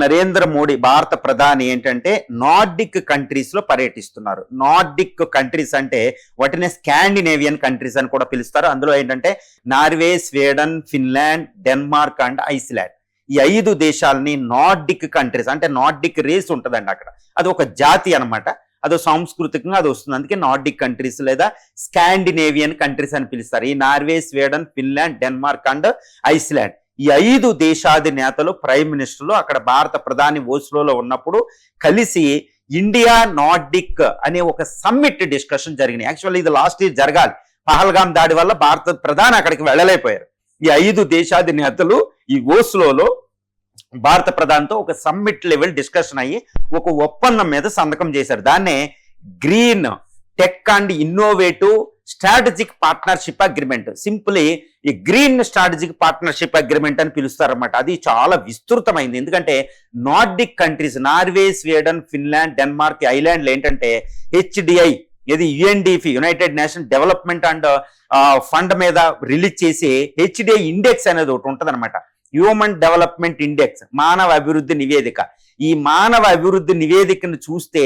నరేంద్ర మోడీ భారత ప్రధాని ఏంటంటే నార్డిక్ కంట్రీస్ లో పర్యటిస్తున్నారు. నార్డిక్ కంట్రీస్ అంటే వాటిని స్కాండినేవియన్ కంట్రీస్ అని కూడా పిలుస్తారు. అందులో ఏంటంటే Norway, Sweden, Finland, Denmark and Iceland. ఈ 5 దేశాలని నార్డిక్ కంట్రీస్ అంటే నార్డిక్ రేస్ ఉంటుందండి అక్కడ. అది ఒక జాతి అనమాట. అదో సాంస్కృతికంగా అది వస్తుంది. అందుకే నార్డిక్ కంట్రీస్ లేదా స్కాండినేవియన్ కంట్రీస్ అని పిలుస్తారు. ఈ Norway, Sweden, Finland, Denmark and Iceland ఈ 5 దేశాధినేతలు ప్రైమ్ మినిస్టర్లు అక్కడ భారత ప్రధాని ఓస్లోలో ఉన్నప్పుడు కలిసి ఇండియా నార్డిక్ అనే ఒక సమ్మిట్ డిస్కషన్ జరిగినాయి. యాక్చువల్లీ ఇది లాస్ట్ ఇయర్ జరగాలి. పహల్గామ్ దాడి వల్ల భారత ప్రధాని అక్కడికి వెళ్ళలేకపోయారు. ఈ 5 దేశాధినేతలు ఈ ఓస్లోలో భారత ప్రధానితో ఒక సమ్మిట్ లెవెల్ డిస్కషన్ అయ్యి ఒక ఒప్పందం మీద సంతకం చేశారు. దాన్నే green tech and innovative strategic partnership agreement, simply ఈ గ్రీన్ స్ట్రాటజిక్ పార్ట్నర్షిప్ అగ్రిమెంట్ అని పిలుస్తారన్నమాట. అది చాలా విస్తృతమైంది. ఎందుకంటే Nordic countries Norway, Sweden, Finland, Denmark, ఐలాండ్లు ఏంటంటే HDI ఇది UNDP United Nation Development and fund మీద రిలీజ్ చేసి HDI ఇండెక్స్ అనేది ఒకటి ఉంటుంది అనమాట. హ్యూమన్ డెవలప్మెంట్ ఇండెక్స్, మానవ అభివృద్ధి నివేదిక. ఈ మానవ అభివృద్ధి నివేదికను చూస్తే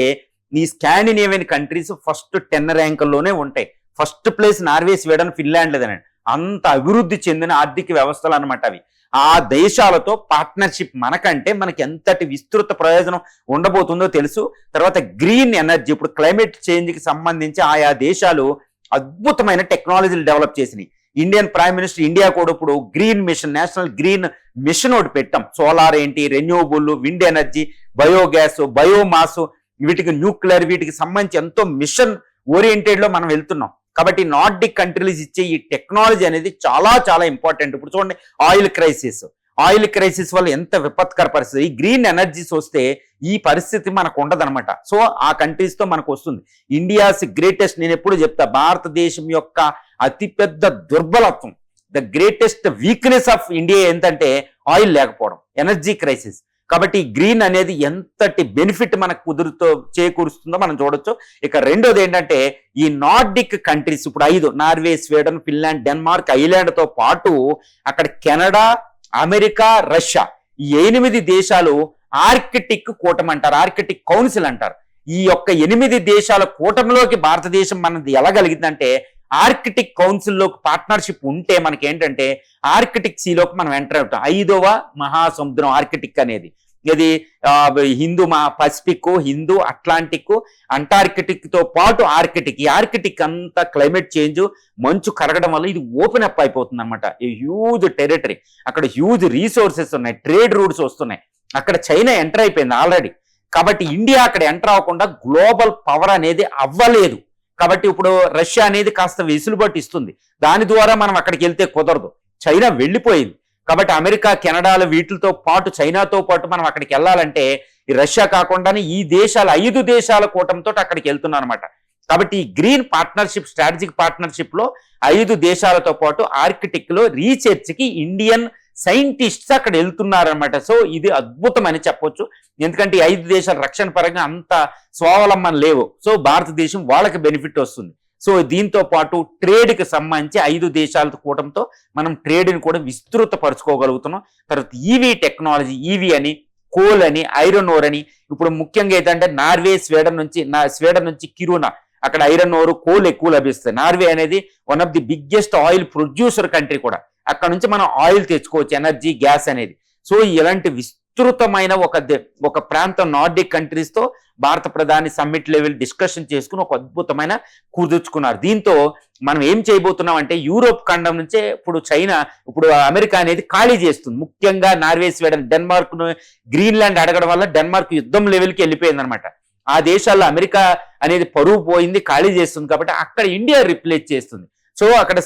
ఈ స్కాండినేవియన్ కంట్రీస్ ఫస్ట్ 10 ర్యాంకుల్లోనే ఉంటాయి. First place Norway, Sweden, Finland లేదనండి. అంత అభివృద్ధి చెందిన ఆర్థిక వ్యవస్థలు అనమాట అవి. ఆ దేశాలతో పార్ట్నర్షిప్ మనకంటే మనకి ఎంతటి విస్తృత ప్రయోజనం ఉండబోతుందో తెలుసు. తర్వాత గ్రీన్ ఎనర్జీ, ఇప్పుడు క్లైమేట్ చేంజ్కి సంబంధించి ఆయా దేశాలు అద్భుతమైన టెక్నాలజీలు డెవలప్ చేసినాయి. ఇండియన్ ప్రైమ్ మినిస్టర్ ఇండియా కూడా ఇప్పుడు green mission, national green mission ఒకటి పెట్టాం. సోలార్ ఏంటి, renewable, wind energy, biogas, biomass, వీటికి న్యూక్లియర్, వీటికి సంబంధించి ఎంతో మిషన్ ఓరియంటెడ్ లో మనం వెళ్తున్నాం. కాబట్టి నార్డిక్ కంట్రీస్ ఇచ్చే ఈ టెక్నాలజీ అనేది చాలా చాలా ఇంపార్టెంట్. ఇప్పుడు చూడండి, ఆయిల్ క్రైసిస్ వల్ల ఎంత విపత్కర పరిస్థితి. ఈ గ్రీన్ ఎనర్జీస్ వస్తే ఈ పరిస్థితి మనకు ఉండదన్నమాట. సో ఆ కంట్రీస్ తో మనకు వస్తుంది. ఇండియాస్ గ్రేటెస్ట్, నేను ఎప్పుడు చెప్తా, భారతదేశం యొక్క అతిపెద్ద దుర్బలత్వం, the greatest weakness of India ఏంటంటే ఆయిల్ లేకపోవడం, ఎనర్జీ క్రైసిస్. కాబట్టి గ్రీన్ అనేది ఎంతటి బెనిఫిట్ మనకు చేకూరుస్తుందో మనం చూడొచ్చు. ఇక రెండోది ఏంటంటే ఈ నార్డిక్ కంట్రీస్ ఇప్పుడు 5 Norway, Sweden, Finland, Denmark, island తో పాటు అక్కడ కెనడా, అమెరికా, రష్యా ఈ 8 దేశాలు ఆర్కిటిక్ కూటమి అంటారు, ఆర్కిటిక్ కౌన్సిల్ అంటారు. ఈ యొక్క 8 దేశాల కూటమిలోకి భారతదేశం మనది ఎలాగలిగిందంటే ఆర్కిటిక్ కౌన్సిల్లోకి పార్ట్నర్షిప్ ఉంటే మనకి ఏంటంటే ఆర్కిటిక్ సీలోకి మనం ఎంటర్ అవుతాం. 5వ మహాసముద్రం ఆర్కిటిక్ అనేది. ఇది Hindu Pacific, Hindu, Atlantic, Antarctic తో పాటు ఆర్కిటిక్. ఈ ఆర్కిటిక్ అంతా క్లైమేట్ చేంజ్, మంచు కరగడం వల్ల ఇది ఓపెన్ అప్ అయిపోతుంది అనమాట. హ్యూజ్ టెరిటరీ, అక్కడ హ్యూజ్ రీసోర్సెస్ ఉన్నాయి, ట్రేడ్ రూట్స్ వస్తున్నాయి. అక్కడ చైనా ఎంటర్ అయిపోయింది ఆల్రెడీ. కాబట్టి ఇండియా అక్కడ ఎంటర్ అవ్వకుండా గ్లోబల్ పవర్ అనేది అవ్వలేదు. కాబట్టి ఇప్పుడు రష్యా అనేది కాస్త వెసులుబాటు ఇస్తుంది. దాని ద్వారా మనం అక్కడికి వెళ్తే కుదరదు, చైనా వెళ్ళిపోయింది. కాబట్టి అమెరికా, కెనడాలు వీటితో పాటు చైనాతో పాటు మనం అక్కడికి వెళ్ళాలంటే ఈ రష్యా కాకుండానే ఈ దేశాలు 5 దేశాల కూటమితో అక్కడికి వెళ్తున్నాం అనమాట. కాబట్టి ఈ గ్రీన్ పార్ట్నర్షిప్, స్ట్రాటజిక్ పార్ట్నర్షిప్ లో 5 దేశాలతో పాటు ఆర్కిటిక్ లో రీసెర్చ్ కి ఇండియన్ సైంటిస్ట్స్ అక్కడ వెళ్తున్నారనమాట. సో ఇది అద్భుతం అని చెప్పొచ్చు. ఎందుకంటే 5 దేశాల రక్షణ పరంగా అంత స్వావలంబన లేవు. సో భారతదేశం వాళ్ళకి బెనిఫిట్ వస్తుంది. సో దీంతో పాటు ట్రేడ్ కి సంబంధించి 5 దేశాల కూటమితో మనం ట్రేడ్ ని కూడా విస్తృత పరుచుకోగలుగుతున్నాం. తర్వాత ఈవీ టెక్నాలజీ, ఈవీ అని, కోల్ అని, ఐరన్ ఓర్ అని. ఇప్పుడు ముఖ్యంగా ఏంటంటే నార్వే, స్వీడన్ నుంచి కిరునా, అక్కడ ఐరన్ ఓర్, కోల్ ఎక్కువ లభిస్తాయి. నార్వే అనేది one of the biggest oil producer country కూడా. అక్కడ నుంచి మనం ఆయిల్ తెచ్చుకోవచ్చు, ఎనర్జీ, గ్యాస్ అనేది. సో ఇలాంటి విస్తృతమైన ఒక ప్రాంతం నార్డిక్ కంట్రీస్ తో భారత ప్రధాని సమ్మిట్ లెవెల్ డిస్కషన్ చేసుకుని ఒక అద్భుతమైన కుదుర్చుకున్నారు. దీంతో మనం ఏం చేయబోతున్నాం అంటే యూరోప్ ఖండం నుంచే ఇప్పుడు అమెరికా అనేది ఖాళీ చేస్తుంది. ముఖ్యంగా నార్వే, స్వీడన్, డెన్మార్క్, గ్రీన్లాండ్ అడగడం వల్ల డెన్మార్క్ యుద్ధం లెవెల్కి వెళ్ళిపోయింది అనమాట. ఆ దేశాల్లో అమెరికా అనేది పరువు పోయింది, ఖాళీ చేస్తుంది. కాబట్టి అక్కడ ఇండియా రిప్లేస్ చేస్తుంది. సో అక్కడ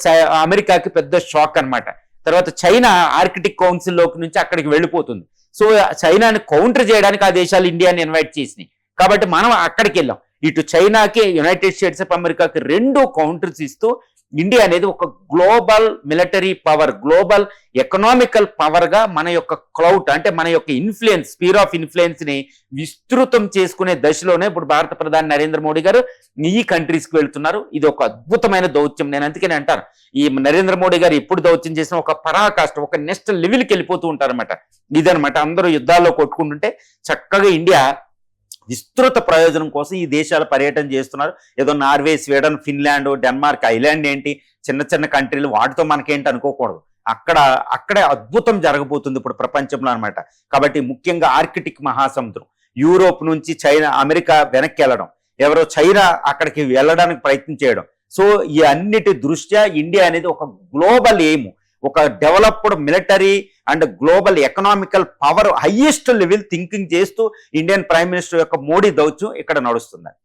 అమెరికాకి పెద్ద షాక్ అనమాట. తర్వాత చైనా ఆర్కిటిక్ కౌన్సిల్ లోకి నుంచి అక్కడికి వెళ్ళిపోతుంది. సో చైనాని కౌంటర్ చేయడానికి ఆ దేశాలు ఇండియాని ఇన్వైట్ చేసినాయి. కాబట్టి మనం అక్కడికి వెళ్ళాం. ఇటు చైనాకి, యునైటెడ్ స్టేట్స్ ఆఫ్ అమెరికాకి 2 కౌంటర్స్ ఇస్తూ ఇండియా అనేది ఒక global military power, global economical power గా మన యొక్క క్లౌట్ అంటే మన యొక్క ఇన్ఫ్లుయెన్స్, స్పీర్ ఆఫ్ ఇన్ఫ్లుయెన్స్ ని విస్తృతం చేసుకునే దశలోనే ఇప్పుడు భారత ప్రధాని నరేంద్ర మోడీ గారు ఈ కంట్రీస్ కి వెళ్తున్నారు. ఇది ఒక అద్భుతమైన దౌత్యం. నేను అందుకని అంటాను, ఈ నరేంద్ర మోడీ గారు ఎప్పుడు దౌత్యం చేసిన ఒక పరాకాష్ట, ఒక నెక్స్ట్ లెవెల్కి వెళ్ళిపోతూ ఉంటారన్నమాట. ఇదనమాట, అందరూ యుద్ధాల్లో కొట్టుకుంటుంటే చక్కగా ఇండియా విస్తృత ప్రయోజనం కోసం ఈ దేశాల పర్యటన చేస్తున్నారు. ఏదో Norway, Sweden, Finland, Denmark, island ఏంటి చిన్న చిన్న కంట్రీలు, వాటితో మనకేంటి అనుకోకూడదు. అక్కడే అద్భుతం జరగబోతుంది ఇప్పుడు ప్రపంచంలో అనమాట. కాబట్టి ముఖ్యంగా ఆర్కిటిక్ మహాసముద్రం, యూరోప్ నుంచి చైనా, అమెరికా వెనక్కి వెళ్ళడం, ఎవరో చైనా అక్కడికి వెళ్ళడానికి ప్రయత్నం చేయడం. సో ఈ అన్నిటి దృష్ట్యా ఇండియా అనేది ఒక గ్లోబల్ ఎయిమ్, ఒక developed military and global economical power, highest level thinking చేస్తూ ఇండియన్ ప్రైమ్ మినిస్టర్ యొక్క మోడీ దౌత్యం ఇక్కడ నడుస్తుంది.